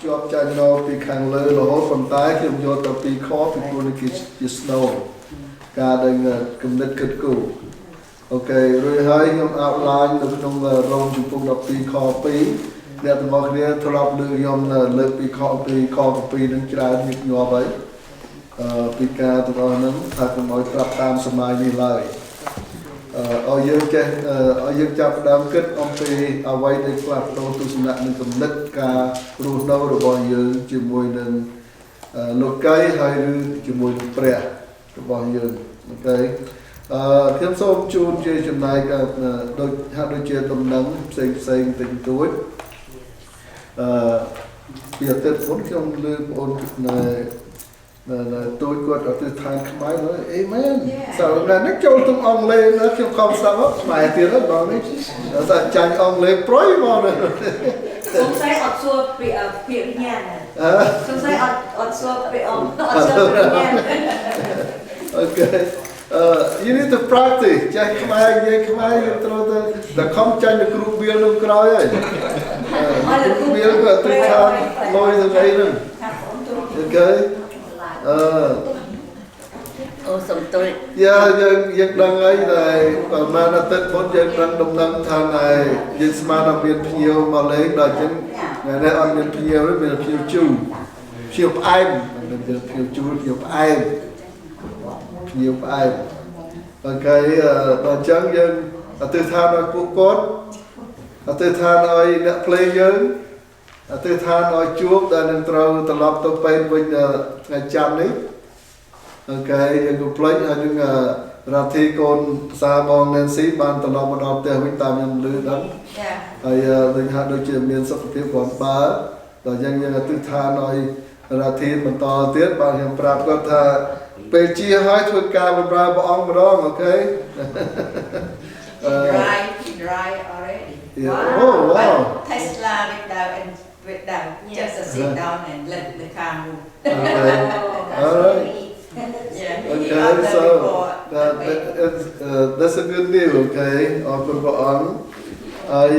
ជាប់ចាញ់ដល់ពីខាងលើរហូតប៉ុន្តែខ្ញុំយកទៅពីខពីព្រោះនេះជា snow ការដែលគំនិតគិតគូរអូខេរួចហើយខ្ញុំ outline នៅក្នុងរងជំពូក12ខ2អ្នកទាំងអស់គ្នាធ្លាប់លើខ្ញុំលើកពីខ7នឹងច្រើនញឹកញាប់ហើយពីការទាំងអស់ហ្នឹងថាកុំឲ្យប្រាប់តាមសម័យនេះឡើយឲ្យយើងចេះឲ្យយើងចាប់ផ្ដើមគិតអំពីអ្វីដែលផ្លាស់ប្ដូរទស្សនៈនិងគំនិតការរស់នៅរបស់យើងជាមួយនឹងលោកីហើយឬជាមួយនឹងព្រះរបស់យើងអូខេខ្ញុំសូមជូនជាចំណែកដូចហាក់ដូចជាដំណឹងផ្សេងតិចតួចពីអតីតមុនខ្ញុំលើបងប្អូនទូចគាត់អត់ទៅឋានខ្មែរអេមែនសារណានេះចូលទៅអង់គ្លេសណាខ្ញុំខំស្ដាប់ខ្មែរទៀតហ្នឹងបងនេះតែចាញ់អង់គ្លេសប្រយមកសង្ស័យអត់សួរពាក្យវិញ្ញាណសង្ស័យអត់សួរពាក្យអត់សួរវិញ្ញាណ Okay you need to practice ចាស់ខ្មែរនិយាយខ្មែរយើងត្រូវតែខំចាញ់ទៅគ្រូបៀលនោះក្រោយហើយគ្រូបៀលក៏ទៅថាលយទៅអីហ្នឹងអូខេអូសំទោសយើងដឹងហើយតែប្រហែលអាទិត្យមុនយើងដឹងដំណឹងថាយើងស្មានថាមានភ្ញៀវមកលេងដល់អញ្ចឹងថ្ងៃនេះអត់មានភ្ញៀវទេមានភ្ញៀវជូរភ្ញៀវផ្អែមមិនមានភ្ញៀវជូរភ្ញៀវផ្អែមភ្ញៀវផ្អែមអូខេដល់អញ្ចឹងយើងអធិដ្ឋានឲ្យពួកគាត់អធិដ្ឋានឲ្យអ្នកភ្លេងយើងអធិដ្ឋានឲ្យជួបដែលនឹងត្រូវត្រឡប់ទៅពេទ្យវិញថ្ងៃច័ន្ទនេះអូខេយើងក៏ភ្លេចហើយនឹងរដ្ឋាភិបាលភាសាបង Nancy បានត្រឡប់មកដល់ផ្ទះវិញតាមខ្ញុំឮដឹងហើយដូចហាក់ដូចជាមានសុខភាពគាត់បើដល់អញ្ចឹងយើងអធិដ្ឋានឲ្យរដ្ឋាភិបាលបន្តទៀតបាទខ្ញុំប្រាប់គាត់ថាពេលជាឲ្យធ្វើការបម្រើព្រះអង្គម្ដងអូខេ dry already oh wow Tesla with down just to sit down and let the car move okay all right okay so that's a good deal okay អរគុណព្រះអង្គហើយ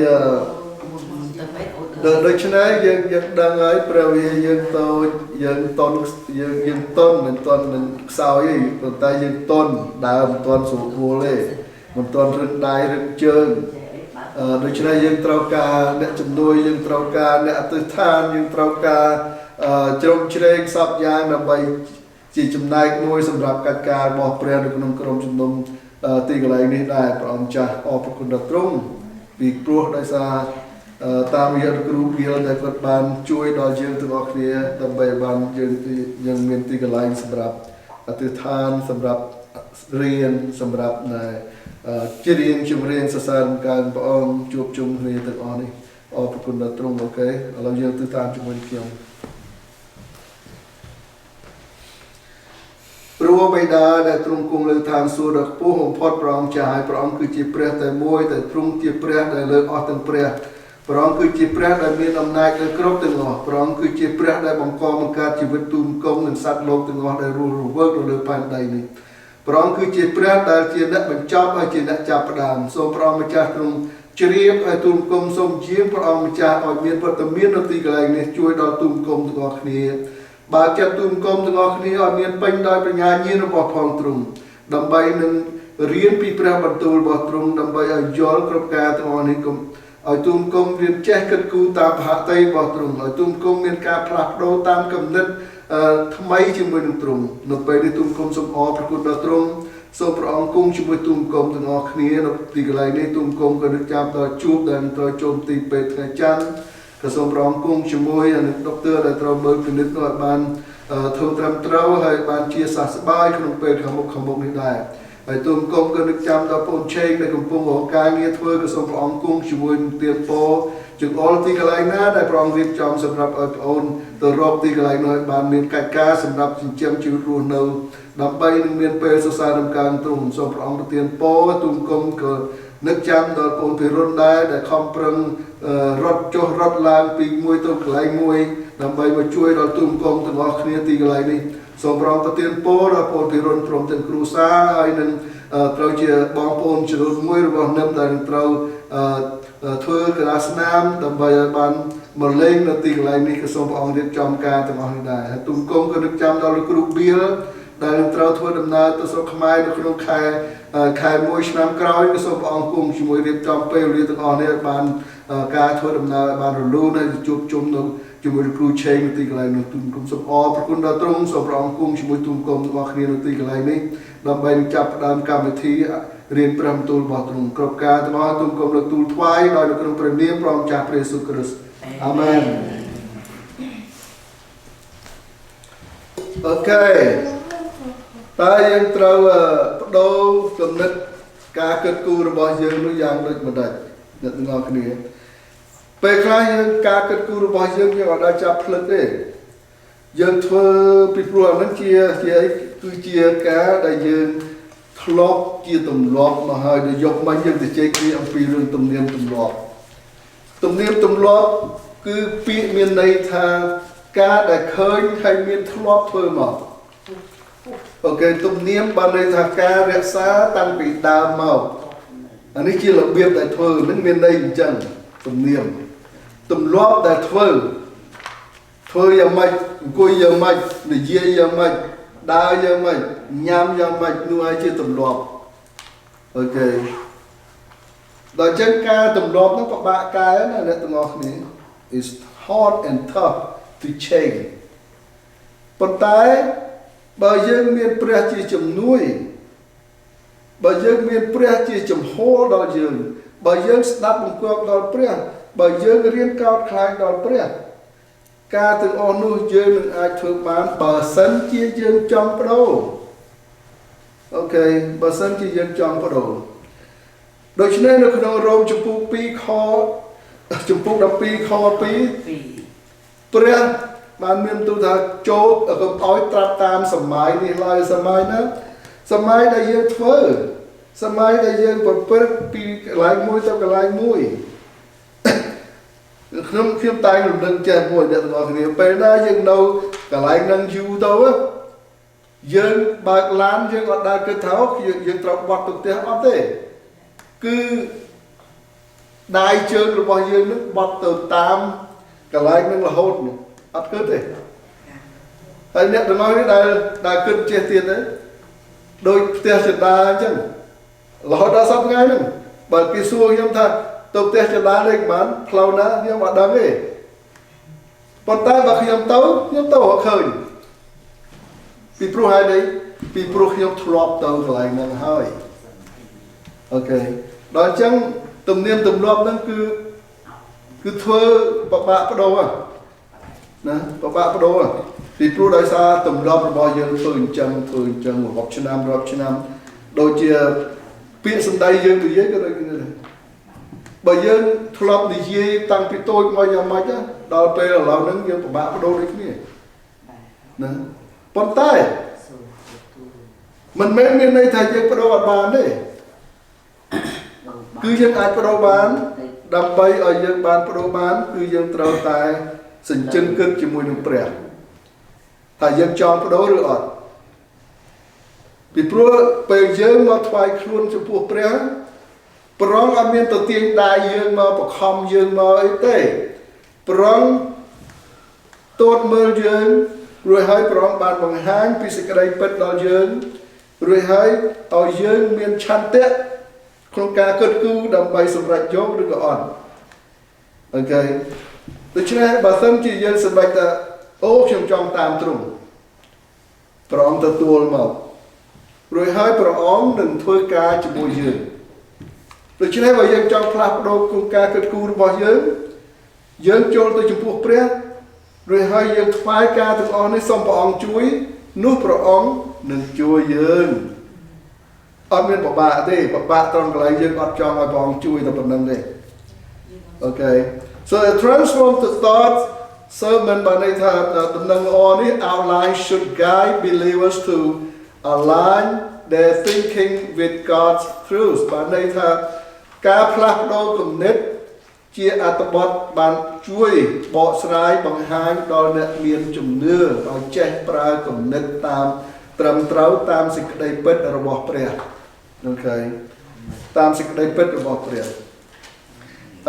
ដូច្នេះយើងដឹងហើយព្រះវិហារយើងតូចយើងតន់យើងតន់មិនតន់នឹងខ្សោយទេប៉ុន្តែយើងតន់ដើមមិនតន់ស្រួលវល់ទេមិនតន់រឹងដៃរឹងជើងដូច្នេះយើងត្រូវការអ្នកជំនួយយើងត្រូវការអ្នកអធិដ្ឋានយើងត្រូវការជ្រោមជ្រែងសពយ៉ាងដើម្បីជាចំណែកមួយសម្រាប់កិច្ចការរបស់ព្រះនៅក្នុងក្រុមជំនុំទីកន្លែងនេះដែរព្រះអង្គចាស់អរព្រគុណដល់ទ្រង់ពីព្រោះដោយសារតាមរយៈគ្រូបៀលដែលគាត់បានជួយដល់យើងទាំងអស់គ្នាដើម្បីបានយើងមានទីកន្លែងសម្រាប់អធិដ្ឋានសម្រាប់រៀនសម្រាប់ជារៀងជំរៀងសរសើរកើងព្រះអង្គជួបជុំគ្នាទាំងអស់នេះអរគុណដល់ទ្រង់អូខេឥឡូវយើងទៅតាមជាមួយខ្ញុំព្រោះបិតាដែលទ្រង់គង់លើឋានសួគ៌ដ៏ខ្ពស់បំផុតព្រះអង្គចាស់ហើយព្រះអង្គគឺជាព្រះតែមួយតែទ្រង់ជាព្រះដែលលើអស់ទាំងព្រះព្រះអង្គគឺជាព្រះដែលមានអំណាចលើគ្រប់ទាំងអស់ព្រះអង្គគឺជាព្រះដែលបង្កបង្កើតជីវិតទូមគមនិងសត្វលោកទាំងអស់ដែលរស់រវើកនៅលើផែនដីនេះព្រះអង្គគឺជាព្រះដែលជាអ្នកបញ្ចប់ហើយជាអ្នកចាប់ផ្ដើមសូមព្រះអង្គម្ចាស់ទ្រង់ជ្រាបឲ្យទូមគមសូមជាងព្រះអង្គម្ចាស់ឲ្យមានវត្តមាននៅទីកន្លែងនេះជួយដល់ទូមគមទាំងអស់គ្នាបើចិត្តទូមគមទាំងអស់គ្នាឲ្យមានពេញដោយបញ្ញាញាណរបស់ផងទ្រង់ដើម្បីនឹងរៀនពីព្រះបន្ទូលរបស់ទ្រង់ដើម្បីឲ្យយល់គ្រប់ការទាំងអស់នេះឲ្យទូមគមរៀនចេះគិតគូរតាមប្រហតីរបស់ទ្រង់ឲ្យទូមគមមានការផ្លាស់ប្ដូរតាមគំនិតថ្មីជាមួយនឹងទ្រង់នៅពេលនេះទូមគមសូមអរព្រគុណដល់ទ្រង់សូមព្រះអង្គគង់ជាមួយទូមគមទាំងអស់គ្នានៅទីកន្លែងនេះទូមគមក៏នឹងចាប់ដល់ជួបដែលត្រូវចូលទីពេទ្យថ្ងៃច័ន្ទក៏សូមព្រះអង្គគង់ជាមួយនឹងដុកទ័រដែលត្រូវមើលពិនិត្យឲ្យបានធ្វើត្រឹមត្រូវហើយបានជាសះស្បើយក្នុងពេលខាងមុខនេះដែរហើយទូមគមក៏នឹកចាំដល់បងឆេងដែលកំពុងរកការងារធ្វើក៏សូមព្រះអង្គគង់ជាមួយនឹងទានពរជង្អុលទីកន្លែងណាដែលព្រះអង្គរៀបចំសម្រាប់ឲ្យប្អូនទៅរកទីកន្លែងនោះឲ្យបានមានកិច្ចការសម្រាប់ចិញ្ចឹមជីវិតរស់នៅដើម្បីនឹងមានពេលសរសើរដំណើរទ្រង់សូមព្រះអង្គប្រទានពរទូមគមក៏នឹកចាំដល់បងភិរុនដែរដែលខំប្រឹងរត់ចុះរត់ឡើងពីមួយទៅកន្លែងមួយដើម្បីមកជួយដល់ទូមគមទាំងអស់គ្នាទីកន្លែងនេះសូមព្រះអង្គប្រទានពរដល់បងភិរុនព្រមទាំងគ្រូសាហើយនឹងត្រូវជាបងប្អូនចំនួនមួយរបស់នឹមដែលត្រូវធ្វើកីឡាស្នាមដើម្បីឲ្យបាន mà lên là tiền lại đi cái số ông điệp trong ca từ ông này tụm công có được chăm đó là group bia đại trao thôi đầm na từ số khai được không khai môi năm cày cái số ông cùng chỉ môi điệp trong pe đi từ ông này bàn ca thôi đầm na bàn rồi luôn này chụp chung nó chỉ môi group chain tiền lại nó tụm công số oประคุณดาวตรงsố ông cùng chỉ môi tụm công từ ông này nó tiền lại này đầm bayจับดามกรรมวิธีเรียนประตูบอตรงกรอบการตลอดตุ่มกลมตูทวายโดยกรมประเนียพร้อมจากพระเยซูคริสต์อาเมนโอเคตายังเตาโดกำนัดการเกิดกูระบายยังรู้ยังเลยมาได้เนี่ยตึงเอาคนนี้ไปคล้ายยังการเกิดกูระบายยังยังได้จับพลัดได้ยังเธอปิดปลวกนั้นเชียคือเชียกาได้ยังทลอกเชียตุ่มล็อกมาให้ได้ยกมายังแต่เจ๊กี้อันปีเรื่องตุ่มเนียมตุ่มล็อกตุ่มเนียมตุ่มล็อกคือปีเมียนในทางกาได้เคยให้เมียนทลอกเพิ่มมาโอเคตุ่มเนียมบางในทางกาเรียกซาตั้งปีดาวเมาอันนี้คือระเบียบแต่เธอนั่นเมียนในจังตุ่มเนียมตุ่มล็อกแต่เธอยังไม่กุยยังไม่หรือเยี่ยยังไม่ดาวยังไม่ยำยังไม่นู่นไอ้ที่ตุ่มล็อกโอเคโดยเช่นการตุ่มล็อกนั่นปะบะกายนั่นแหละตุ่มล็อกนี้ is hard and tough to change ปัจจัยบางอย่างมีเปรี้ยจีจมนุ้ยบางอย่างมีเปรี้ยจีจมโหดอกยืนบางอย่างสนับบุกดอกเปรี้ยบางอย่างเรียนก้าวคลายดอกเปรี้ยการถึงอนุยืนหนึ่งอาจถูกมันเปอร์เซ็นต์จียืนจอมโปรโอเคเปอร์เซ็นต์จียืนจอมโปรโดยเฉพาะในขนมโรมจมูกปีคอจมูกดำปีคอปีเปรี้ยมันมีตัวทางโจ๊กกับอ้อยตราตามสมัยนี่ลายสมัยนั้นสมัยได้ยืนเฟ้อสมัยได้ยืนแบบเปิดปีลายมวยต้องกับลายมวยขึ้นตายหนุ่มดังแจ่มมวยเด็ดตัวนี้ไปหน้ายังเรากับลายนั่งอยู่ตัวยืนบากล้านยืนอดได้กระเท้ายืนตรอกวัดตุกเตี้ยอัพเต้คือได้เชิงหรือว่ายืนนึกวัดตุกตามกับลายนั่งละโหดอัดเกิดเลยไอ้เนี่ยตัวน้อยนี่ได้เกิดเจี๊ยตีนเลยโดยเตี้ยจะได้จังเราได้สับไงนึงบางทีซัวยังท่าตัวเตี้ยจะได้เล็กมันเพลานะยังว่าดังเลยปนใต้บางยังเต้าหัวเคยปีปลุกให้ดิปีปลุกยังทรอปเต้ากับลายนั่งให้โอเคโดยจังตุ่มเนียมตุ่มรอบนั่นคือเธอปะปะกระโดดนะปะปะกระโดดปีปลุกได้ซาตุ่มรอบระบายยังฝืนจังรอบชนามโดยเจียเปียสันไดยังดูเยอะก็ได้กันเลยบางยังทลอบดีเยี่ยตั้งปีโต้มาอย่างไรจ้ะดาวเปย์เรานั่งยังปะปะกระโดดได้ที่นี่นะปนใต้มันไม่มีในไทยยังกระโดดบานเลยคือยังอาจกระโดดบานดำไปเอายังบานกระโดดบานคือยังเตาตายสินจึงเกิดจมูกหนุ่มเปรี้ยถ้ายังจอมกระโดดหรืออดปีพวกไปยังมาถวายครุนจมูกเปรี้ยปรองอาเมียนตัวเตียงได้ยังมาประคำยังมาไอ้เต้ปรองตัวมือยังรวยให้ปรองบานบางห้างพิสิกระไรเป็ดดาวยังรวยให้เอายังเมียนชันเตะโครงการเกิดกู้ดำไปสำหรับยกหรือก็อ่อนโอเคโดยเฉพาะบางท่านที่ยังสบายแต่โอ้ช่างจองตามตรงปรองตัวมารวยให้ปรองหนึ่งถ้วยกาจมูกยืนโดยเฉพาะว่ายังจองพลับโดโครงการเกิดกู้บ่ยังโจลตัวจมูกเปรี้ยรวยให้ยังทวายกาถึงอ่อนในสมปองช่วยนู้ปรองหนึ่งช่วยยืนอดเป็นปะบะดิปะบะตรงไหนยังอดจองไอ้ปองช่วยแต่ปนนั้นดิโอเค so transform the thought sermon บางในทางตำแหน่งอ่อนนี้ outline should guide believers to align their thinking with God's truth บางในทางการพลัดโดกำเนิดเจียอัตบดบางช่วยบอกสลายบางหางดอเนเมียนจุ่มเนื้อเอาแจ้ปลากำเนิดตามตรำเต้าตามสิ่งใดเป็ดระบบเปรี้ยโอเคตามสิ่งใดเป็ดระบบเปรี้ย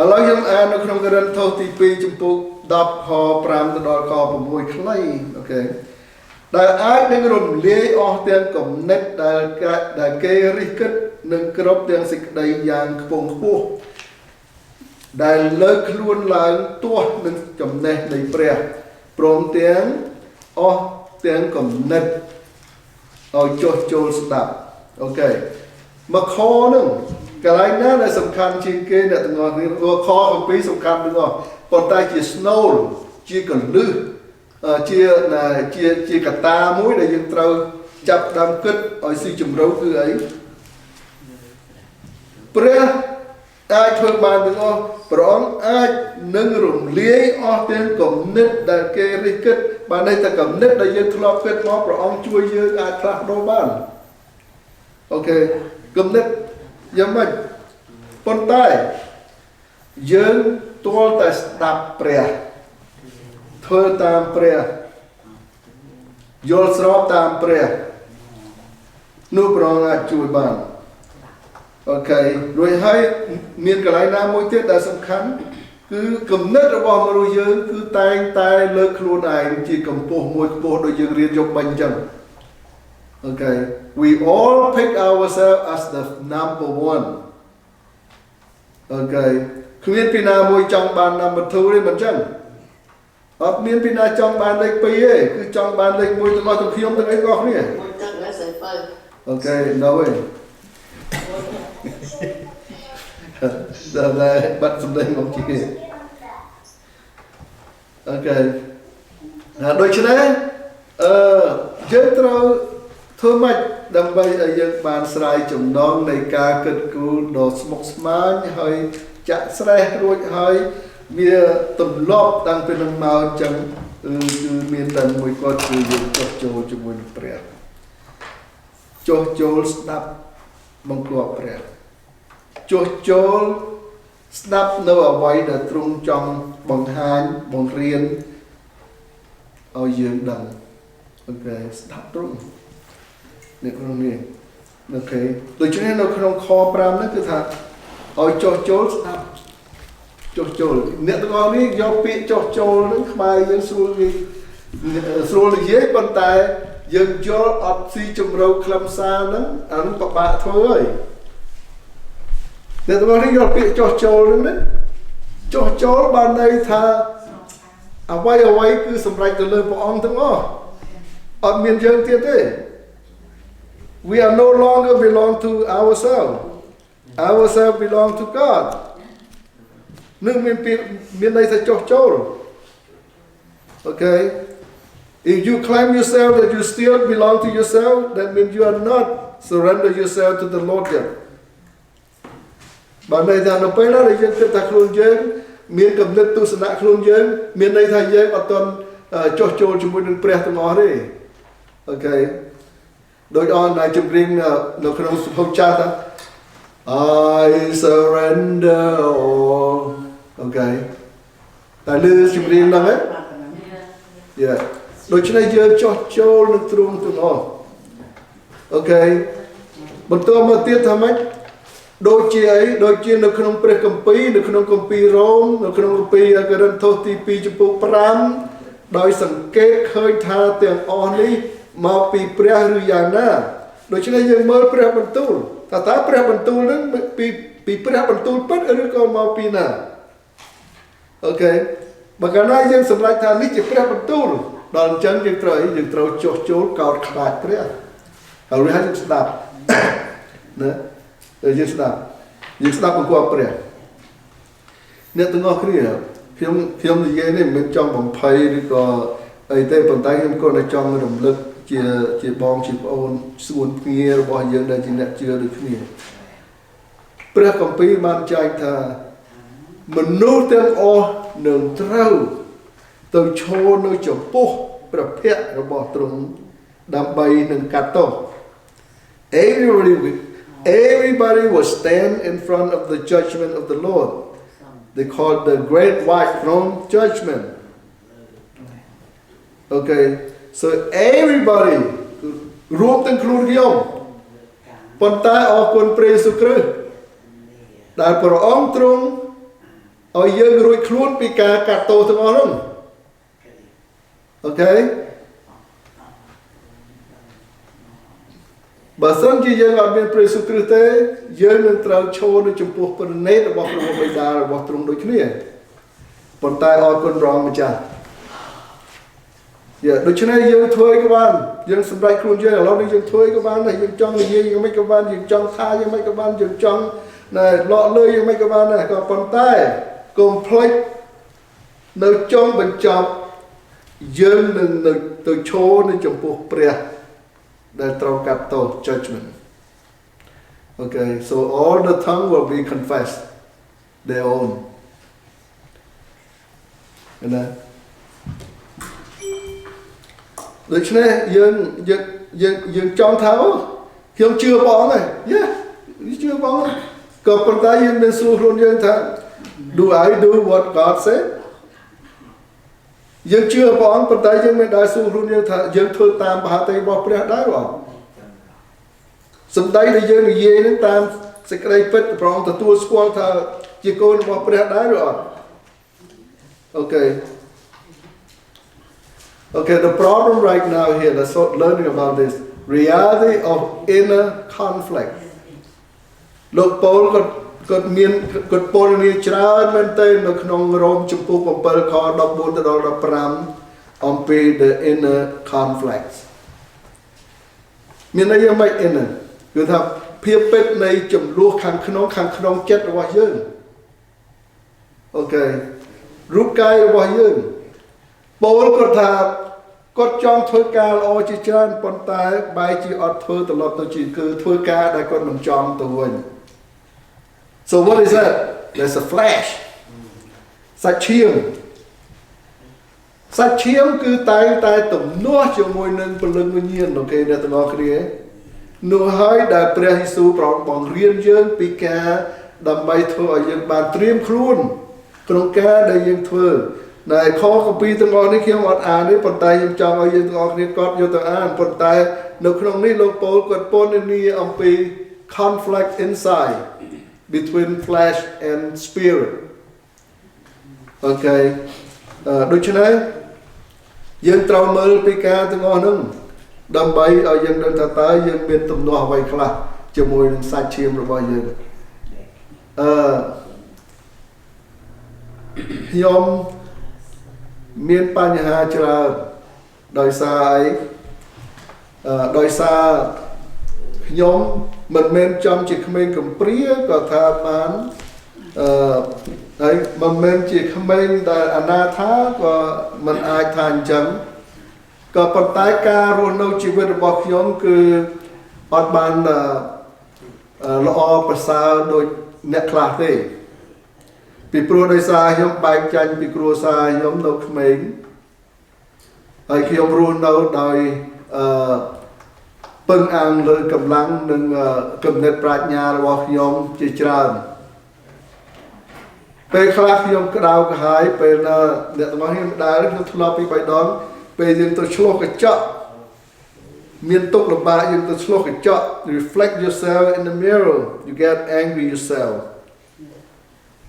แล้วยังอ่านในขนมกระดานทอตีปีจมูก 10 ខ 5 ទៅដល់ខ 6 ខ្លីអូខេដែលអាចនឹងរំលាយអស់ទាំងគំនិតដែលគេរិះគិតនិងគ្រប់ទាំងសេចក្តីយ៉ាងខ្ពង់ខ្ពស់ដែលលើកខ្លួនឡើងទាស់នឹងចំណេះនៃព្រះព្រមទាំងអស់ទាំងគំនិតឲ្យចុះចូលស្ដាប់អូខេមកខហ្នឹងកន្លែងណាដែលសំខាន់ជាងគេអ្នកទាំងអស់គ្នាខកំពីសំខាន់ទាំងអស់ប៉ុន្តែជា snow ជាកលឹះជាកតាមួយដែលយើងត្រូវចាប់ដើមគិតឲ្យស៊ីជម្រៅគឺអីព្រះអាចធ្វើបានទាំងអស់ព្រះអង្គអាចនឹងរំលាយអស់ទាំងគំនិតដែលគេរិះគិតបានន័យថាគំនិតដែលយើងធ្លាប់គិតមកព្រះអង្គជួយយើងអាចផ្លាស់ប្ដូរបានអូខេគំនិតយ៉ាងម៉េចប៉ុន្តែយើងទាល់តែស្ដាប់ព្រះធ្វើតាមព្រះយល់ស្របតាមព្រះនោះព្រះអង្គអាចជួយបានអូខេរួចហើយមានកន្លែងណាមួយទៀតដែលសំខាន់គឺគំនិតរបស់មនុស្សយើងគឺតែងតែលើកខ្លួនឯងជាកម្ពស់មួយខ្ពស់ដូចយើងរៀនយកបាញ់អញ្ចឹងអូខេ we all pick ourselves as the number 1អូខេគ្មានពីណាមួយចង់បាន number 2 ទេមិនអញ្ចឹងអត់មានពីណាចង់បានលេខ2ទេគឺចង់បានលេខ1ទាំងអស់ទាំងខ្ញុំទាំងអីទាំងអស់គ្នាអូខេដល់ហើយតែបាត់សម្លេងមកជាអូខេដូច្នេះយើងត្រូវធ្វើម៉េចដើម្បីឲ្យយើងបានស្រាយចំណងនៃការគិតគូរដ៏ស្មុគស្មាញហើយចាក់ស្រេះរួចហើយវាទម្លាប់តាំងពីនឹងមកអញ្ចឹងគឺមានតែមួយគាត់គឺយើងចុះចូលជាមួយនឹងព្រះចុះចូលស្ដាប់បង្គាប់ព្រះចុះចូលស្ដាប់នៅអ្វីដែលទ្រង់ចង់បង្ហាញបង្រៀនឲ្យយើងដឹងអូខេស្ដាប់ទ្រង់អ្នកក្នុងនេះអូខេដូច្នេះនៅក្នុងខ5ហ្នឹងគឺថាឲ្យចុះចូលស្ដាប់ចុះចូលអ្នកទាំងអស់នេះយកពាក្យចុះចូលហ្នឹងខ្មែរយើងស្រួលនិយាយប៉ុន្តែយើងយល់អត់ស៊ីជម្រៅខ្លឹមសារហ្នឹងអានោះពិបាកធ្វើហើយអ្នកទាំងអស់នេះយកពាក្យចុះចូលហ្នឹងណាចុះចូលបានន័យថាអ្វីគឺសម្រេចទៅលើព្រះអង្គទាំងអស់អត់មានយើងទៀតទេ we are no longer belong to ourselves belong to God នឹងមានន័យថាចុះចូលអូខេ if you claim yourself that you still belong to yourself that means you are not surrender yourself to the Lord yet បើន័យថានៅពេលណាដែលយើងគិតថាខ្លួនយើងមានកំណត់ទស្សនៈខ្លួនយើងមានន័យថាយើងអត់ទាន់ចុះចូលជាមួយនឹងព្រះទាំងអស់ទេអូខេដោយអនដែលជំរាបនៅក្នុងសុភមចាស់ថា I surrender all អូខេតែលើជំរាបហ្នឹងហ៎ Yeah ដូច្នេះយើងចុះចូលនឹងទ្រង់ទាំងអស់អូខេបន្តមកទៀតថាម៉េចដូចជាអីដូចជានៅក្នុងព្រះគម្ពីរនៅក្នុងគម្ពីររ៉ូមនៅក្នុងគម្ពីរកូរិនថូសទី2ចំពោះ5ដោយសង្កេតឃើញថាទាំងអស់នេះមកពីព្រះឬយ៉ាងណាដូច្នេះយើងមើលព្រះបន្ទូលតើព្រះបន្ទូលនឹងពីព្រះបន្ទូលពិតឬក៏មកពីណាអូខេបើកាលណាយើងសម្រេចថានេះជាព្រះបន្ទូលដល់អញ្ចឹងយើងត្រូវចុះចូលកោតខ្លាចព្រះហើយយើងស្ដាប់ណាយើងស្ដាប់បង្គាប់ព្រះអ្នកទាំងអស់គ្នាខ្ញុំនិយាយនេះមិនមែនចង់បំភ័យឬក៏អីទេប៉ុន្តែខ្ញុំគាត់តែចង់រំលឹកជាបងជាប្អូនសួនភ្ងារបស់យើងដែលជាអ្នកជឿដូចគ្នាព្រះគម្ពីរបានចែកថាមនុស្សទាំងអស់នឹងត្រូវទៅឈរនៅចំពោះព្រះភ័ក្ត្ររបស់ទ្រង់ដើម្បីនឹងកាត់ទោស Everybody will stand in front of the judgment of the Lord. They call it the great white throne judgment. Okay, so everybody រួមទាំងខ្លួនខ្ញុំប៉ុន្តែអរគុណព្រះយេស៊ូវគ្រីស្ទដែលព្រះអង្គទ្រង់ ឲ្យយើងរួចខ្លួនពីការកាត់ទោសទាំងអស់នោះអូខេបើសិនជាយើងអត់មានព្រះយេស៊ូវគ្រីស្ទទេយើងនឹងត្រូវឈរនៅចំពោះព្រះនេតរបស់ព្រះបិតារបស់ទ្រង់ដូចគ្នាប៉ុន្តែអរគុណព្រះអង្គម្ចាស់ដូច្នេះយើងធ្វើអីក៏បានយើងសម្រេចខ្លួនយើងឥឡូវនេះយើងធ្វើអីក៏បានដែរយើងចង់និយាយយ៉ាងម៉េចក៏បានយើងចង់ថាយ៉ាងម៉េចក៏បានយើងចង់ណែលក់លុយយ៉ាងម៉េចក៏បានដែរក៏ប៉ុន្តែកុំភ្លេចនៅចុងបញ្ចប់យើងនឹងទៅឈរនៅចំពោះព្រះដែលត្រូវកាត់ទោស judgment okay so all the tongue will be confessed their own ណាដូច្នេះយើងចង់ថាខ្ញុំជឿព្រះអង្គហើយជឿព្រះអង្គក៏ប៉ុន្តែយើងមានសួរខ្លួនយើងថា do I do what God said យើងជឿព្រះអង្គប៉ុន្តែយើងមិនដែលសួរខ្លួនយើងថាយើងធ្វើតាមមហាតីរបស់ព្រះដែរឬអត់សម្ដីដែលយើងនិយាយនឹងតាមសេចក្តីពិតព្រះអង្គទទួលស្គាល់ថាជាកូនរបស់ព្រះដែរឬអត់អូខេOkay, the problem right now here, let's start learning about this reality of inner conflict. លោកប៉ូលគាត់មានគាត់ពលនីច្រើនមែនទែននៅក្នុងរ៉ូមចំពោះ7ខ14ដល់15អំពី the inner conflicts មានន័យយ៉ាងម៉េច inner គឺថាភាពពិតនៃចំនួនខាងក្នុងចិត្តរបស់យើងអូខេរូបកាយរបស់យើងប៉ូលគាត់ថាគាត់ចង់ធ្វើការល្អជាច្រើនប៉ុន្តែបែរជាអត់ធ្វើត្រឡប់ទៅជាគឺធ្វើការដែលគាត់មិនចង់ទៅវិញ So what is that? There's a flash សាច់ឈាមគឺតែទំនាស់ជាមួយនឹងពលឹងវិញ្ញាណអូខេអ្នកទាំងអស់គ្នានោះហើយដែលព្រះយេស៊ូវប្របង្រៀនយើងពីការដើម្បីធ្វើឲ្យយើងបានត្រៀមខ្លួនក្នុងការដែលយើងធ្វើនៅខគម្ពីរទាំងអស់នេះខ្ញុំអត់អានទេប៉ុន្តែខ្ញុំចង់ឲ្យយើងទាំងអស់គ្នាគាត់យកទៅអានប៉ុន្តែនៅក្នុងនេះលោកប៉ូលគាត់ពណ៌នាអំពី conflict inside between flesh and spirit អូខេដូច្នេះយើងត្រូវមើលពីការទាំងអស់នោះដើម្បីឲ្យយើងដឹងថាតើយើងមានទំនាស់អ្វីខ្លះជាមួយនឹងសាច់ឈាមរបស់យើងខ្ញុំមានបញ្ហាច្រើនដោយសារអីដោយសារខ្ញុំមិនមែនចំជាក្មេងកំព្រាក៏ថាបានហើយមិនមែនជាក្មេងដែលអនាថាក៏មិនអាចថាអញ្ចឹងក៏ប៉ុន្តែការរស់នៅជីវិតរបស់ខ្ញុំគឺអត់បានល្អប្រសើរដូចអ្នកខ្លះទេពីព្រោះដោយសារខ្ញុំបែកចាញ់ពីគ្រួសារខ្ញុំនៅក្មេងហើយខ្ញុំរស់នៅដោយពឹងអាំងលើកម្លាំងនិងគំនិតប្រាជ្ញារបស់ខ្ញុំជាច្រើនពេលខ្លះខ្ញុំក្តៅក្រហាយពេលអ្នកទាំងអស់គ្នាមិនដែលខ្ញុំធ្លាប់ពី3ដងពេលយើងទៅឆ្លោះកញ្ចក់មានទុក្ខលំបាកយើងទៅឆ្លោះកញ្ចក់ reflect yourself in the mirror you get angry yourself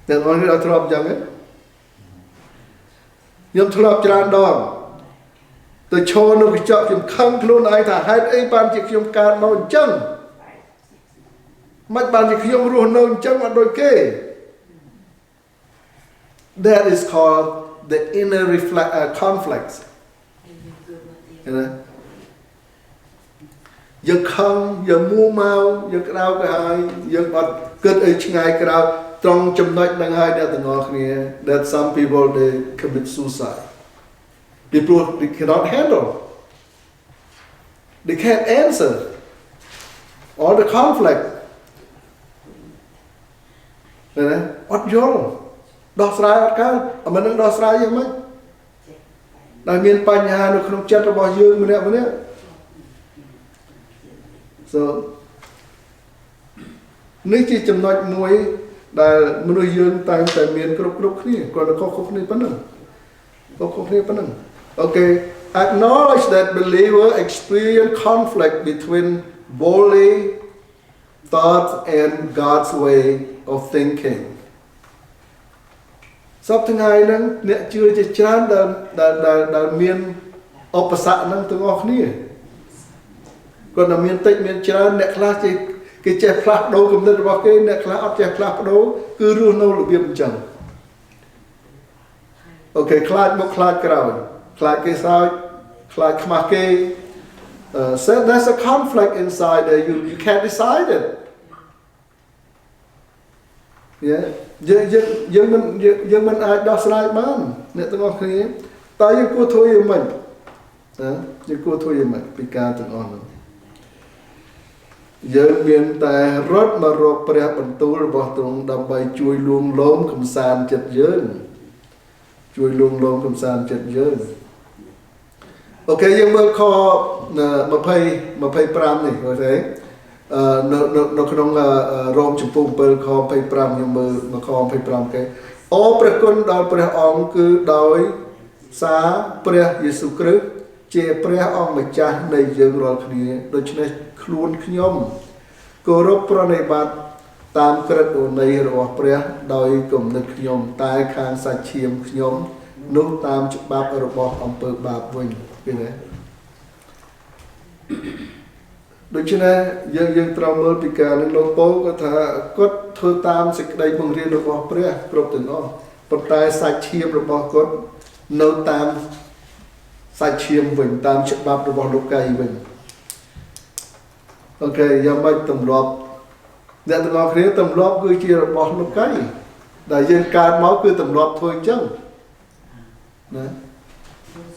តែបងនេះអត់ធ្លាប់អញ្ចឹងទេខ្ញុំធ្លាប់ច្រើនដងទៅឈរនៅកញ្ចក់ខ្ញុំខឹងខ្លួនឯងថាហេតុអីបានជាខ្ញុំកើតមកអញ្ចឹងមិនបានជាខ្ញុំរស់នៅអញ្ចឹងអត់ដូចគេ That is called the inner conflicts យើងខឹងយើងមួម៉ៅយើងក្តៅក្រហាយយើងអត់គិតអីឆ្ងាយក្រៅត្រង់ចំណុចហ្នឹងហើយអ្នកទាំងអស់គ្នា that some people they commit suicide people they cannot handle they can't answer all the conflict ណាអត់យល់ដោះស្រាយអត់កើតអាមិននឹងដោះស្រាយយ៉ាងម៉េចដែលមានបញ្ហានៅក្នុងចិត្តរបស់យើងម្នាក់ៗ so នេះជាចំណុចមួយដែលមនុស្សយើងតែងតែមានគ្រប់គ្នាគាត់ខុសគ្នាប៉ុណ្ណឹងOkay acknowledge that believer experience conflict between worldly thoughts and God's way of thinking សពថ្ងៃហ្នឹងអ្នកជឿជាច្រើនដែលមានឧបសគ្គហ្នឹងទាំងអស់គ្នាគាត់តែមានតិចមានច្រើនអ្នកខ្លះគេចេះផ្លាស់ប្ដូរគំនិតរបស់គេអ្នកខ្លះអត់ចេះផ្លាស់ប្ដូរគឺរស់នៅរបៀបអញ្ចឹងអូខេខ្លាចមកខ្លាចក្រោយខ្លាចគេសើចខ្លាចខ្មាស់គេ so there's a conflict inside there you can't decide it yeah យើងមិនអាចដោះស្រាយបានអ្នកទាំងអស់គ្នាតើយើងគួរធ្វើយ៉ាងម៉េចណាយើងគួរធ្វើយ៉ាងម៉េចពីការទាំងអស់នោះយើងមានតែរត់មករកព្រះបន្ទូលរបស់ទ្រង់ដើម្បីជួយលួងលោមកំសាន្តចិត្តយើងជួយលួងលោមកំសាន្តចិត្តយើងអូខេយើងមើលខ25នេះឃើញទេនៅក្នុងរ៉ូមចំពោះ7ខ25យើងមើលមកខ25គេអរព្រះគុណដល់ព្រះអង្គគឺដោយសារព្រះយេស៊ូវគ្រីស្ទជាព្រះអង្គម្ចាស់នៃយើងរាល់គ្នាដូច្នេះខ្លួនខ្ញុំគោរពប្រណិប័តតាមក្រឹតអូន័យរបស់ព្រះដោយគំនិតខ្ញុំតែខាងសាច់ឈាមខ្ញុំនោះតាមច្បាប់របស់អំពើបាបវិញឃើញទេដូច្នេះយើងត្រូវមើលពីការនឹងលោកពូគាត់ថាគាត់ធ្វើតាមសេចក្តីបង្រៀនរបស់ព្រះគ្រប់ទាំងអស់ប៉ុន្តែសាច់ឈាមរបស់គាត់នៅតាមសាច់ឈាមវិញតាមច្បាប់របស់លោកីវិញអូខេយ៉ាងម៉េចទម្លាប់អ្នកទាំងអស់គ្នាទម្លាប់គឺជារបស់លោកីដែលយើងកើតមកគឺទម្លាប់ធ្វើអញ្ចឹងណា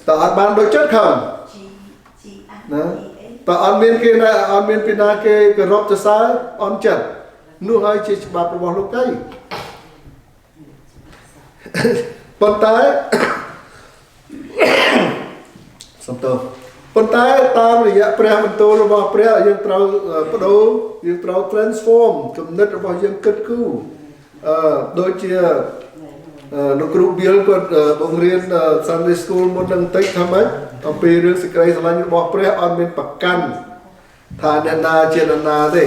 តើអត់បានដូចចិត្តខំណាតើអត់មានគេណាអត់មានពីណាគេគោរពទៅសើអន់ចិត្តនោះហើយជាច្បាប់របស់លោកីប៉ុន្តែសំទោសប៉ុន្តែតាមរយៈព្រះបន្ទូលរបស់ព្រះយើងត្រូវបដូរយើងត្រូវ transform គំនិតរបស់យើងគិតគូរដូចជាលោកគ្រូបៀលគាត់បង្រៀន Sunday School មុននឹងបន្តិចថាម៉េចអំពីរឿងសេចក្តីស្រឡាញ់របស់ព្រះអត់មានប្រកាន់ថាអ្នកណាជាអ្នកណាទេ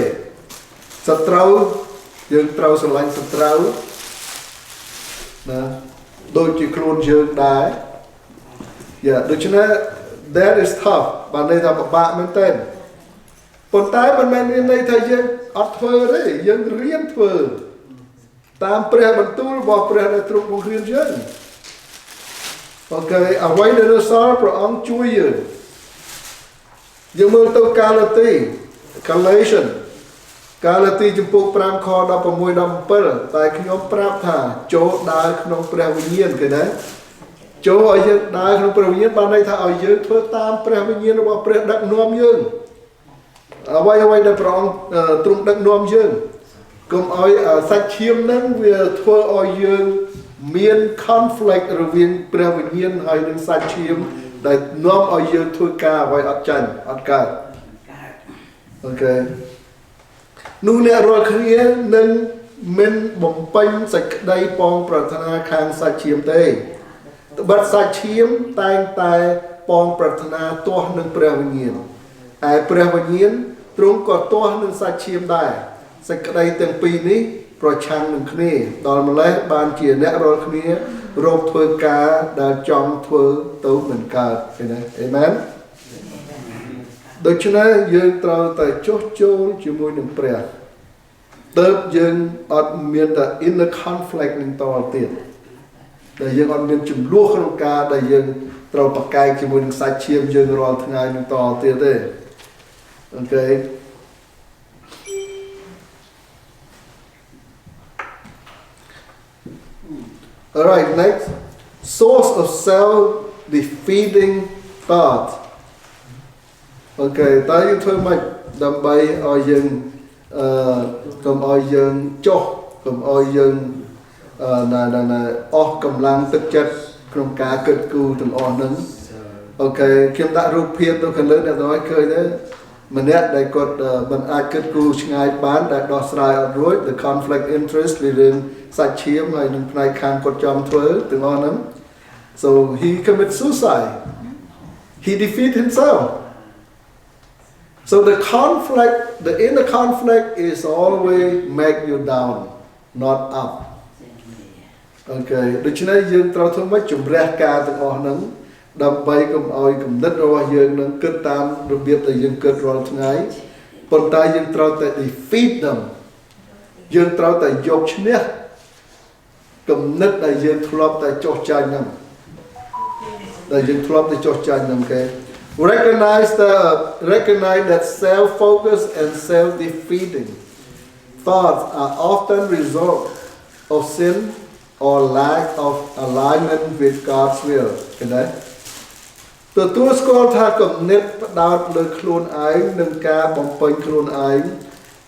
សត្រូវយើងត្រូវស្រឡាញ់សត្រូវណាដូចជាខ្លួនយើងដែរដូច្នេះ that is tough បានន័យថាពិបាកមែនទែនប៉ុន្តែមិនមែនមានន័យថាយើងអត់ធ្វើទេយើងរៀនធ្វើតាមព្រះបន្ទូលរបស់ព្រះដែលទ្រង់បង្រៀនយើងអូខេអ្វីដែលនៅសល់ព្រះអង្គជួយយើងមើលទៅកាឡាទី Galatian កាឡាទីចំពោះ5ខ16 17តែខ្ញុំប្រាប់ថាចូលដើរក្នុងព្រះវិញ្ញាណឃើញទេចូលឲ្យយើងដើរក្នុងព្រះវិញ្ញាណបានន័យថាឲ្យយើងធ្វើតាមព្រះវិញ្ញាណរបស់ព្រះដឹកនាំយើងអ្វីដែលព្រះអង្គទ្រង់ដឹកនាំយើងកុំឲ្យសាច់ឈាមហ្នឹងវាធ្វើឲ្យយើងមាន conflict រវាងព្រះវិញ្ញាណហើយនឹងសាច់ឈាមដែលនាំឲ្យយើងធ្វើការអ្វីអត់ចាញ់អត់កើតអូខេនោះអ្នករាល់គ្នានឹងមិនបំពេញសេចក្តីប៉ងប្រាថ្នាខាងសាច់ឈាមទេត្បិតសាច់ឈាមតែងតែប៉ងប្រាថ្នាទាស់នឹងព្រះវិញ្ញាណហើយព្រះវិញ្ញាណទ្រង់ក៏ទាស់នឹងសាច់ឈាមដែរសេចក្តីទាំងពីរនេះប្រឆាំងនឹងគ្នាដល់ម្លេះបានជាអ្នករាល់គ្នារកធ្វើការដែលចង់ធ្វើទៅមិនកើតឃើញទេអេមែនដូច្នេះយើងត្រូវតែចុះចូលជាមួយនឹងព្រះទើបយើងអត់មានតែ inner conflict នឹងតទៀតដែលយើងអត់មានចំនួនក្នុងការដែលយើងត្រូវប្រកែកជាមួយនឹងសាច់ឈាមយើងរាល់ថ្ងៃនឹងតទៀតទេអូខេAlright, next source of self-defeating thought. Okay, តើយើងធ្វើម៉េចដើម្បីឲ្យយើងកុំឲ្យយើងចុះកុំឲ្យយើងអស់កម្លាំងទឹកចិត្តក្នុងការគិតគូរទាំងអស់ហ្នឹងអូខេខ្ញុំដាក់រូបភាពទៅខាងលើអ្នកទាំងអស់ឃើញទេម្នាក់ដែលគាត់មិនអាចគិតគូរឆ្ងាយបានដែលដោះស្រាយអត់រួច the conflict interest ពីរឿងសាច់ឈាមហើយនឹងផ្នែកខាងគាត់ចង់ធ្វើទាំងអស់ហ្នឹង so he commit suicide he defeat himself so the inner conflict is always make you down not up okដូច្នេះយើងត្រូវធ្វើម៉េចជំរះការទាំងអស់ហ្នឹងដើម្បីកុំឲ្យគំនិតរបស់យើងនឹងគិតតាមរបៀបដែលយើងគិតរាល់ថ្ងៃប៉ុន្តែយើងត្រូវតែ defeat them យើងត្រូវតែយកឈ្នះគំនិតដែលយើងធ្លាប់តែចោះចាញ់ហ្នឹងដែលយើងធ្លាប់តែចោះចាញ់ហ្នឹងគេ recognize that self-focus and self-defeating thoughts are often result of sin or lack of alignment with God's will ឃើញទេទទួលស្គាល់ថាគំនិតផ្ដោតលើខ្លួនឯងនិងការបំពេញខ្លួនឯង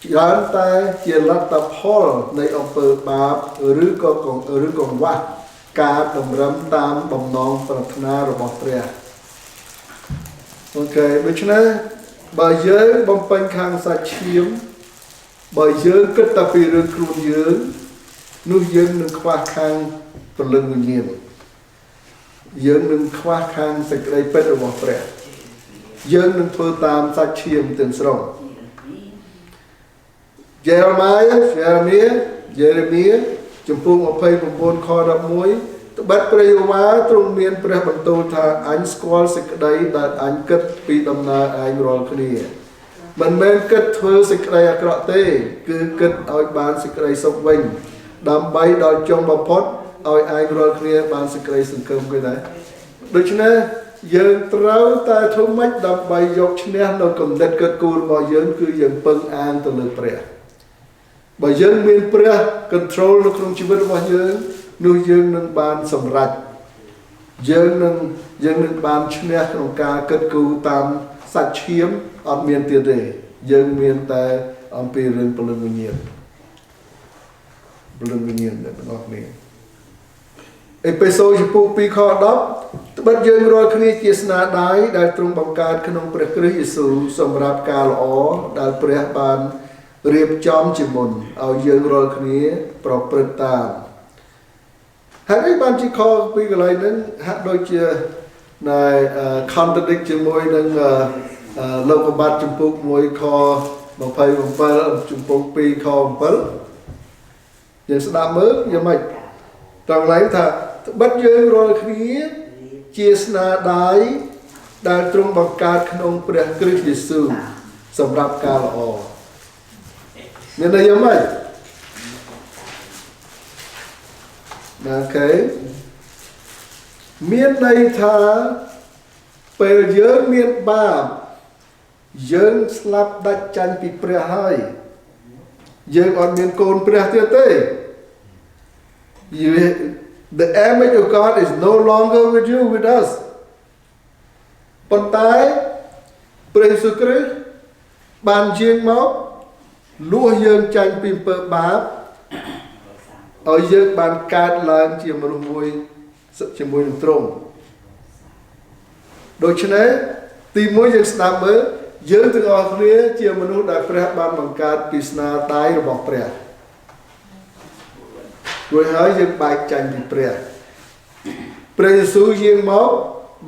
ច្រើនតែជាលទ្ធផលនៃអំពើបាបឬក៏កង្វះការតម្រឹមតាមបំណងប្រាថ្នារបស់ព្រះអូខេដូច្នេះបើយើងបំពេញខាងសាច់ឈាមបើយើងគិតតែពីរឿងខ្លួនយើងនោះយើងនឹងខ្វះខាងព្រលឹងវិញ្ញាណយើងនឹងខ្វះខាងសេចក្តីពិតរបស់ព្រះយើងនឹងធ្វើតាមសាច់ឈាមទាំងស្រុងយេរ៉េមៀចំពោះ29ខ11ត្បិតព្រះយេហូវ៉ាទ្រង់មានព្រះបន្ទូលថាអញស្គាល់សេចក្តីដែលអញគិតពីដំណើរឯងរាល់គ្នាមិនមែនគិតធ្វើសេចក្តីអាក្រក់ទេគឺគិតឲ្យបានសេចក្តីសុខវិញដើម្បីដល់ចុងបំផុតឲ្យឯងរាល់គ្នាបានសេចក្តីសង្ឃឹមគេដែរដូច្នេះយើងត្រូវតែធ្វើម៉េចដើម្បីយកឈ្នះនៅគំនិតគិតគូររបស់យើងគឺយើងពឹងអានទៅលើព្រះបើយើងមានព្រះ control នៅក្នុងជីវិតរបស់យើងនោះយើងនឹងបានសម្រេចយើងនឹងបានឈ្នះក្នុងការគិតគូរតាមសាច់ឈាមអត់មានទៀតទេយើងមានតែអំពីរឿងព្រលឹងវិញ្ញាណទាំងអស់គ្នាអេពេសូចំពោះ2ខ10ត្បិតយើងរាល់គ្នាជាស្នាដៃដែលទ្រង់បង្កើតក្នុងព្រះគ្រីស្ទយេស៊ូវសម្រាប់ការល្អដែលព្រះបានរៀបចំជាមុនឲ្យយើងរាល់គ្នាប្រព្រឹត្តតាមហើយនេះបានជាខពីកន្លែងហ្នឹងហាក់ដូចជាណែ contradict ជាមួយនឹងលោកកបាត់ចំពោះ1ខ27ចំពោះ2ខ7យើងស្ដាប់មើលយ៉ាងម៉េចត្រង់ឡើងថាត្បិតយើងរាល់គ្នាជាស្នាដៃដែលទ្រង់បង្កើតក្នុងព្រះគ្រីស្ទយេស៊ូវសម្រាប់ការល្អមានន័យយ៉ាងម៉េចអូខេមានន័យថាពេលយើងមានបាបយើងស្លាប់ដាច់ចាញ់ពីព្រះហើយយើងអត់មានកូនព្រះទៀតទេ The image of God is no longer with us ប៉ុន្តែព្រះយេស៊ូវគ្រីស្ទបានយាងមកលួសយើងចាញ់ពីអំពើបាបឲ្យយើងបានកើតឡើងជាមនុស្សមួយជាមួយនឹងទ្រង់ដូច្នេះទី1យើងស្ដាប់មើលយើងទាំងអស់គ្នាជាមនុស្សដែលព្រះបានបង្កើតពីស្នាដៃរបស់ព្រះរួចហើយយើងបែកចាញ់ពីព្រះយេស៊ូវយាងមក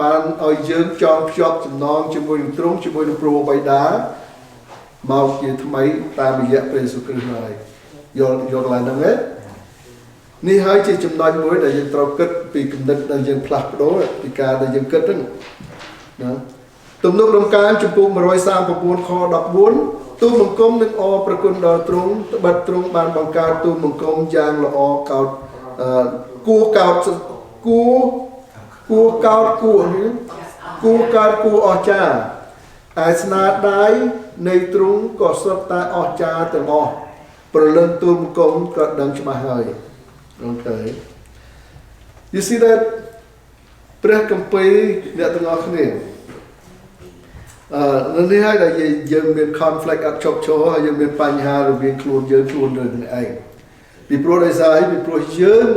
បានឲ្យយើងចងភ្ជាប់ចំណងជាមួយនឹងទ្រង់ជាមួយនឹងព្រះបិតាមកជាថ្មីតាមរយៈព្រះយេស៊ូវគ្រីស្ទហើយយកឡើងហ្នឹងទេនេះហើយជាចំណុចមួយដែលយើងត្រូវគិតពីគំនិតដែលយើងផ្លាស់ប្ដូរពីការដែលយើងគិតហ្នឹងណាទំនុកដំកើងចំពោះ139ខ14ទូលបង្គំនឹងអរប្រគុណដល់ទ្រង់ត្បិតទ្រង់បានបង្កើតទូលបង្គំយ៉ាងល្អកោតគួរកោតអស្ចារ្យឯស្នាដៃនៃទ្រង់ក៏សុទ្ធតែអស្ចារ្យទាំងអស់ព្រលឹងទូលបង្គំក៏ដឹងច្បាស់ហើយអូខេ You see that ព្រះគម្ពីរអ្នកទាំងអស់គ្នានេះហើយដែលយើងមាន conflict អត់ជោគជ័យហើយយើងមានបញ្ហារវាងខ្លួនយើងនឹងឯងពីព្រោះដោយសារពីព្រោះយើង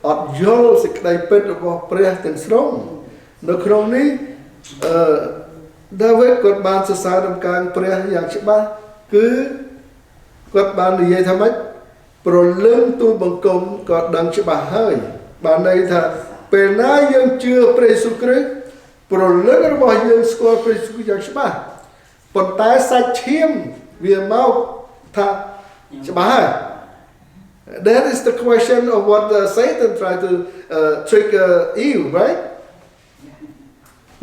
អត់យល់សេចក្តីពិតរបស់ព្រះទាំងស្រុងនៅក្នុងនេះដាវីតគាត់បានសរសើរដំណើរព្រះយ៉ាងច្បាស់គឺគាត់បាននិយាយថាម៉េចព្រលឹងទូលបង្គំក៏ដឹងច្បាស់ហើយបានន័យថាពេលណាយើងជឿព្រះយេស៊ូវគ្រីស្ទព្រលឹងរបស់យើងស្គាល់ព្រះយេស៊ូវយ៉ាងច្បាស់ប៉ុន្តែសាច់ឈាមវាមកថាច្បាស់ហើយ That is the question of what Satan tried to trick Eve, right?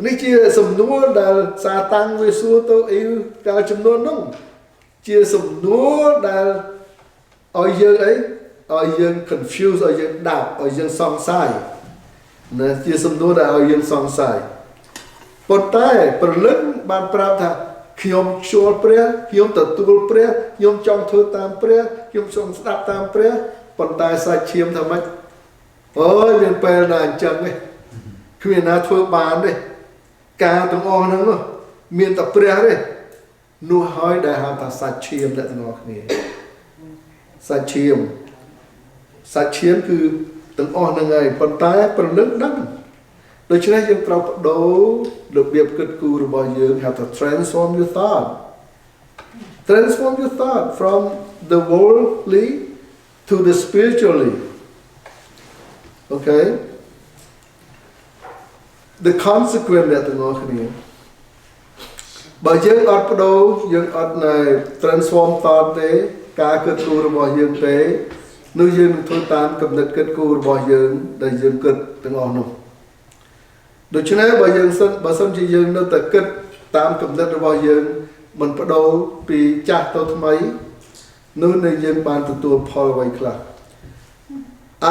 នេះជាសំណួរដែលសាតាំងវាសួរទៅអ៊ីវកាលចំនួននោះជាសំណួរដែលឲ្យយើងអីឲ្យយើង confuse ឲ្យយើងដាប់ឲ្យយើងសង្ស័យណាជាសំណួរដែលឲ្យយើងសង្ស័យប៉ុន្តែព្រលឹងបានប្រាប់ថាខ្ញុំខ្ជល់ព្រះខ្ញុំទទួលព្រះខ្ញុំចង់ធ្វើតាមព្រះខ្ញុំចង់ស្ដាប់តាមព្រះប៉ុន្តែសាច់ឈាមថាម៉េចអូយមានពេលណាអញ្ចឹងទេគ្មានណាធ្វើបានទេការទាំងអស់ហ្នឹងមានតែព្រះទេនោះហើយដែលហៅថាសាច់ឈាមអ្នកទាំងអស់គ្នាសាច់ឈាមគឺទាំងអស់ហ្នឹងហើយប៉ុន្តែព្រលឹងដឹងដូច្នេះយើងត្រូវបដូររបៀបគិតគូររបស់យើង have to transform your thought from the worldly to the spiritually okay the consequence អ្នកទាំងអស់គ្នាបើយើងអត់បដូរយើងអត់ transform thought ទេការគិតគូររបស់យើងទេនោះយើងនឹងធ្វើតាមគំនិតគិតគូររបស់យើងដែលយើងគិតទាំងអស់នោះដូច្នេះបើសិនជាយើងនៅតែគិតតាមគំនិតរបស់យើងមិនបដូរពីចាស់ទៅថ្មីនោះនឹងយើងបានទទួលផលអ្វីខ្លះ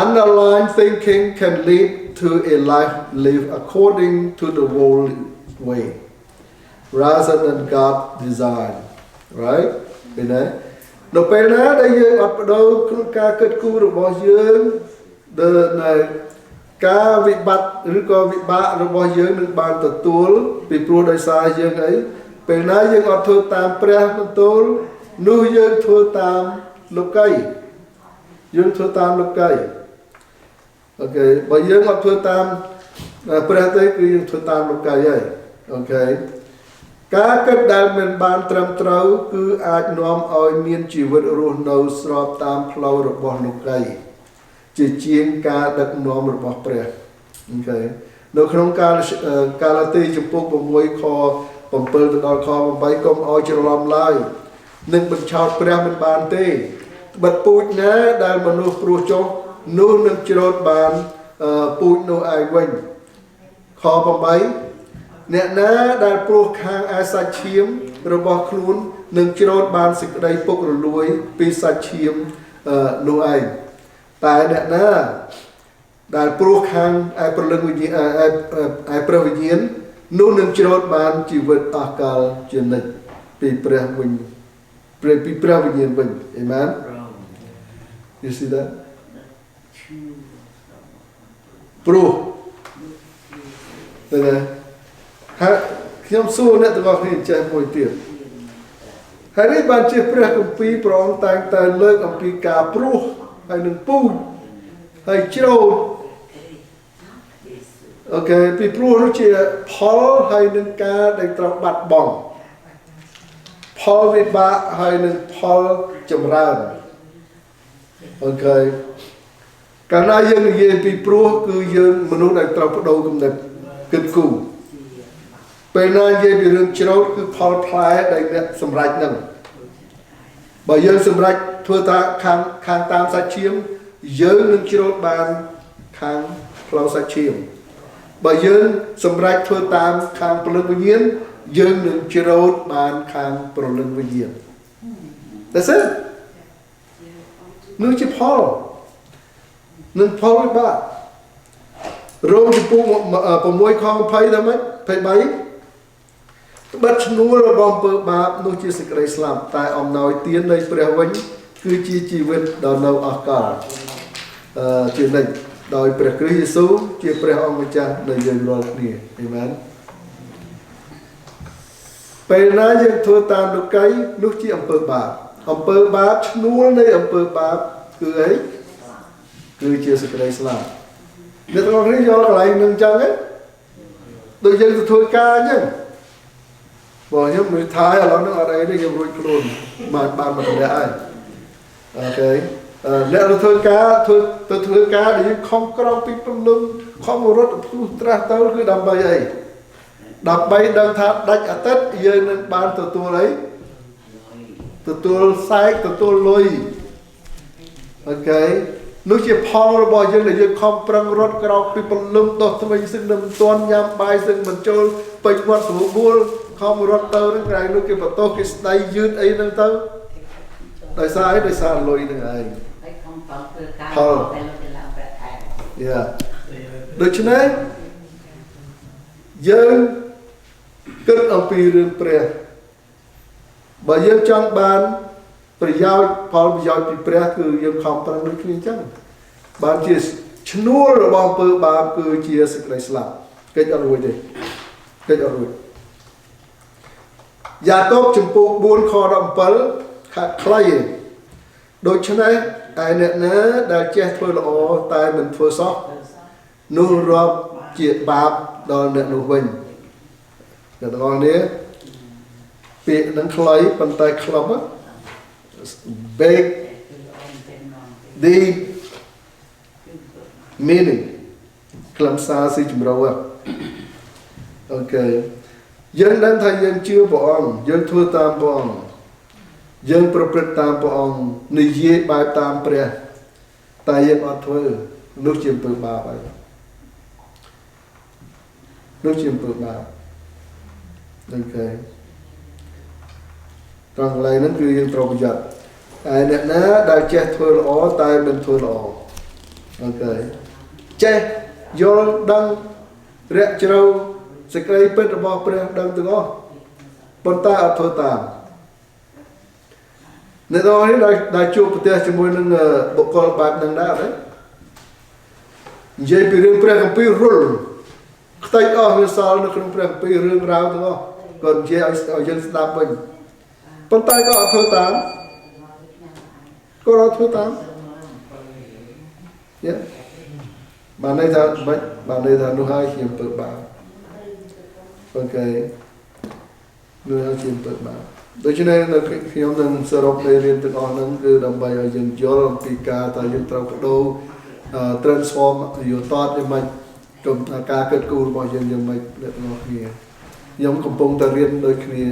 Unaligned thinking can lead to a life lived according to the world way rather than God design right ឃើញទេនៅពេលណាដែលយើងអត់បដូរក្នុងការគិតគូររបស់យើងដែលការវិបត្តិឬក៏វិបាករបស់យើងនឹងបានទទួលពីព្រោះដោយសារយើងអីពេលណាយើងអត់ធ្វើតាមព្រះបន្ទូលនោះយើងធ្វើតាមលោកីយើងធ្វើតាមលោកីអូខេបើយើងអត់ធ្វើតាមព្រះទេគឺយើងធ្វើតាមលោកីហើយអូខេការគិតដែលមិនបានត្រឹមត្រូវគឺអាចនាំឲ្យមានជីវិតរស់នៅស្របតាមផ្លូវរបស់លោកីជាជាងការដឹកនាំរបស់ព្រះអូខេនៅក្នុងកាឡាទីចំពុក6ខ7ទៅដល់ខ8កុំឲ្យច្រឡំឡើយនឹងបញ្ឆោតព្រះមិនបានទេបិទពូជណាដែលមនុស្សព្រោះចុះនោះនឹងច្រូតបានពូជនោះឯងវិញខ8អ្នកណាដែលព្រោះខាងឯសាច់ឈាមរបស់ខ្លួននឹងច្រូតបានសេចក្តីពុករលួយពីសាច់ឈាមនោះឯងតែអ្នកណាដែលព្រោះខាងឯព្រលឹងវិញ្ញាណឯព្រះវិញ្ញាណនោះនឹងច្រូតបានជីវិតអស់កលជានិច្ចពីព្រះវិញពីព្រះវិញ្ញាណវិញ Amen You see that ព្រោះតែហើយខ្ញុំសួរអ្នកទាំងអស់គ្នាចេះមួយទៀតហើយនេះបានជាព្រះគម្ពីរព្រះអង្គតែងតែលើកអំពីការព្រោះហើយនឹងពូជហើយច្រូតអូខេពីព្រោះនោះជាផលហើយនឹងការដែលត្រូវបាត់បង់ផលវិបាកហើយនឹងផលចម្រើនអូខេកាលណាយើងនិយាយពីព្រោះគឺយើងមនុស្សដែលត្រូវបដូរគំនិតគិតគូរពេលណានិយាយពីរឿងច្រូតគឺផលផ្លែដែលអ្នកសម្រេចនឹងបើយើងសម្រេចធ្វើតាខាងតាមសាច់ឈាមយើងនឹងច្រូតបានខាងផ្លូវសាច់ឈាមបើយើងសម្រេចធ្វើតាមខាងព្រលឹងវិញ្ញាណយើងនឹងច្រូតបានខាងព្រលឹងវិញ្ញាណ That's it នឹងជាផលនឹងផលវិបាករោមចំពោះ6ខ20ថាម៉េច23បិទឈ្នួលរបស់អំពើបាបនោះជាសេចក្តីស្លាប់តែអំណោយទាននៃព្រះវិញគឺជាជីវិតដ៏នៅអស់កលជានិច្ចដោយព្រះគ្រីស្ទយេស៊ូវជាព្រះអង្គម្ចាស់នៃយើងរាល់គ្នាអាមែនពេលណាយើងធ្វើតាមលោកីនោះជាអំពើបាបឈ្នួលនៃអំពើបាបគឺអីគឺជាសេចក្តីស្លាប់អ្នកទាំងអស់គ្នាយកកន្លែងនឹងចឹងហ្នឹងដូចយើងទៅធ្វើការអញ្ចឹងបើខ្ញុំមិនថាឥឡូវហ្នឹងអត់អីទេខ្ញុំរួចខ្លួនបានមកតម្លាក់ហើយអូខេអ្នកទៅធ្វើការដែលយើងខំក្រោមពីព្រលឹមខំរត់ផ្ទុះត្រាស់ទៅគឺដើម្បីអីដើម្បីដឹងថាដាច់អាទិត្យយើងនឹងបានទទួលអីទទួលសែកទទួលលុយ ok lúc chỉ Paul bỏ dân để dân không prang rót cao bị bật lưng đột thay sinh nằm toàn nhám bài sinh mình trôi bệnh hoạt số buôn không rót tơ nó cái lúc cái bật to cái tay dứt ấy nâng tơ tại sao lôi nâng ấy Paul yeah được chứ này dân cất ông pi rừng pre bởi dân trong ban bởi giao Paul bởi giao pi pre cứ dân không prang nước như chắc bạn chỉ chnua rồi bom bơ ba cứ chia sự lấy sập cái cho rồi đi cái cho rồi gia tốc chấm phụ buôn kho đầm pal khai đôi chân này ai nè nè đã che thôi là tay mình thôi sót nô rộp chia bạp đòn nè nô vinh nè đòn này bị nâng khai bàn tay club á big đi meaning làm sao si chùm râu à ok dân đang thay dân chưa bỏ ông dân thua tam bỏ ông dân propret tam bỏ ông nị dễ bài tam pre tại dân ọt thua lúc chìm tự bà vậy lúc chìm tự bà ok rằng lại nó cứ dân trộm giật ai nè ná đã chết thua lõ tay bên thua lõ ok che vô đăng rẽ trâu sẽ cây bên trong bọc bên đăng từ đó bọn ta ở thôi tạm nên đó đại chụp tiền cho môi nâng bộ con bạc nâng đá đấy dây bị rừng pre không bị rul tay ở như sau nó không pre bị rừng rau từ đó còn dây ở dân đạp mình bọn ta có ở thôi tạm có ở thôi tạm yeah bạn đây là nuôi hai chiếm tự bảo ok nuôi hai chiếm tự bảo đối cho nên là khi ông nâng sơ rộng đây riêng từng ông nâng cứ đầm bày ở dân gió làm pika tại dân trao các đô transform yếu tốt để mình trong ca kết cú bao dân mình để nó kia giống công pong ta riêng đôi kia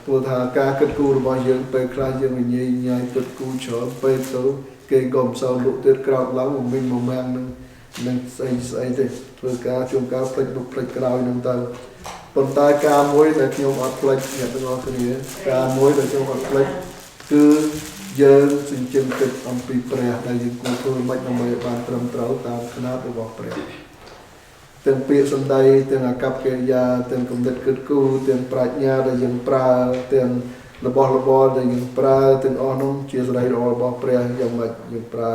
tôi thà ca kết cú bao dân về khai dân mình nhảy nhảy kết cú trở về số cái gồm sau lũ tuyết cao lắm của mình mà mang nâng xây thế rồi cá chung cá plek cao nâng tàu còn tay cá muối là khi ông ăn plek nhận được ngon cái này cá muối là khi ông ăn plek cứ giờ xin chân kịch ông pi pre đại diện của tôi mạnh ông ấy bàn trầm trấu tam khná từ bọc pre từng pi sân đây từng cặp kia gia từng công đức kết cú từng prạch nhà đại diện pra từng là bò để những pra từng on ông chia sẻ rồi bò pre dòng mạch những pra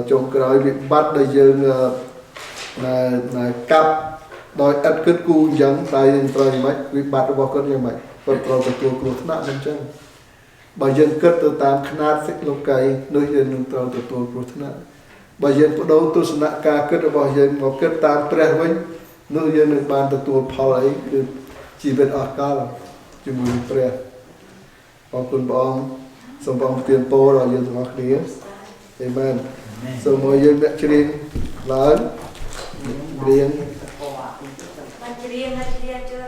trong cái việc bắt để dừng là cặp đòi ăn kết cú giống tại những trời mạch việc bắt bò con như mạch còn rồi từ từ từ thắt nên chân bà dân kết từ tam khát xích lông cây nơi dân từ từ từ từ thắt bà dân bắt đầu từ sanh ca kết bà dân một kết tam pre với nơi dân được ban từ từ phao ấyคือชีวิตอากาศจึงมีเปรียขอบคุณบองสมบัติเตียนโตเราอยู่ตรงนี้เอเมนสมัยยังเด็กเรียนหลานเรียน มันเรียนเชื่อ